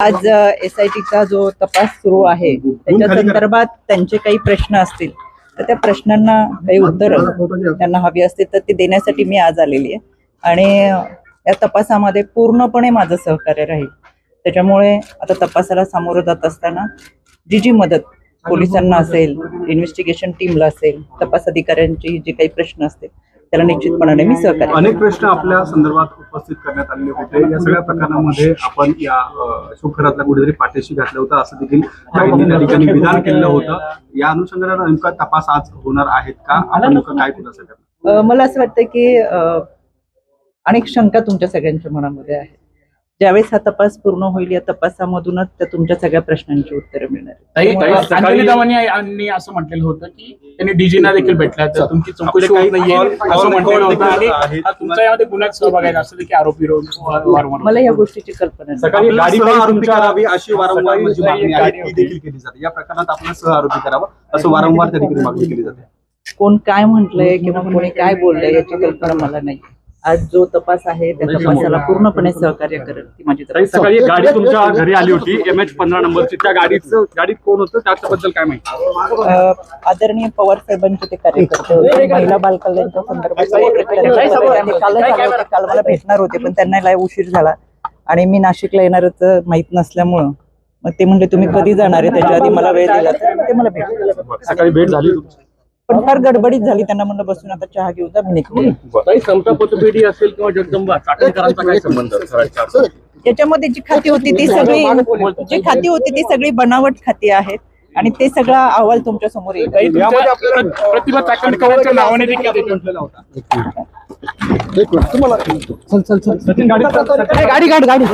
आज SITचा जो तपास सुरू आहे त्याच्या संदर्भात त्यांचे काही प्रश्न असतील तर त्या प्रश्नांना काही उत्तर त्यांना हवी असतील तर ते देण्यासाठी मी आज आलेली आहे आणि या तपासामध्ये पूर्णपणे माझं सहकार्य राहील। त्याच्यामुळे आता तपासाला सामोरं जात असताना जी मदत पोलिसांना असेल, इन्व्हेस्टिगेशन टीमला असेल, तपास अधिकाऱ्यांची जे काही प्रश्न असतील त्याला निश्चितपणाने मी सहकार्य। अनेक प्रश्न आपल्या संदर्भात उपस्थित करण्यात आले होते। या सगळ्या प्रकरणामध्ये आपण या अशोक खरातला कुठेतरी पाठीशी घातलं होतं असं देखील त्या ठिकाणी विधान केलं होतं। या अनुषंगाने नेमका तपास आज होणार आहेत का, आपण नेमकं काय खुलासा करणार? मला असं वाटतं की अनेक शंका तुमच्या सगळ्यांच्या मनामध्ये आहेत। ज्यावेळेस हा तपास पूर्ण होईल या तपासामधूनच त्या तुमच्या सगळ्या प्रश्नांची उत्तरं मिळणार। अंजली दवानी असं म्हटलेलं होतं की त्यांनी डीजीना देखील भेटला तर तुमची चौकशी होत नाहीये असं म्हटलेलं होतं आणि तुमचा यामध्ये गुन्ह्यात सहभाग आहे असं देखील आरोपी वारंवार। मला या गोष्टीची कल्पना नाही। सकाळी गाडी आरोपी करावी अशी वारंवार माझी मागणी आहे ती देखील केली जाते। या प्रकरणात आपण सह आरोपी करावं असं वारंवार त्या ठिकाणी मागणी केली जाते। कोण काय म्हटलंय किंवा कोणी काय बोललंय याची कल्पना मला नाही। आज जो तपास आहे त्या तपासाला पूर्णपणे सहकार्य करेल ती माझी तपास। सकाळी गाडी तुमच्या घरी आली होती MH15 नंबरची, त्या गाडीत कोण होतं त्याच्याबद्दल काय माहिती? आदरणीय पवार साहेबांचे ते कार्यकर्ते होते। महिला बालकल्याणच्या संदर्भात काल मला भेटणार होते पण त्यांना लय उशीर झाला आणि मी नाशिकला येणारच माहित नसल्यामुळं मग ते म्हणले तुम्ही कधी जाणार आहे, त्याच्या आधी मला वेळ दिला तर ते मला भेटले। सकाळी भेट झाली तुमची पण फार गडबडीत झाली, त्यांना म्हणलं बसून आता चहा घेऊ जा, मी निघते। समता पतपेढी असेल किंवा जगदंबा चाकणकरांचा काय संबंध? त्याच्यामध्ये जी खाती होती ती सगळी बनावट खाती आहेत आणि ते सगळा अहवाल तुमच्या समोर येईल। प्रतिभा चाकणकरांच्या नावाने देखील म्हटलेला होता। गाडी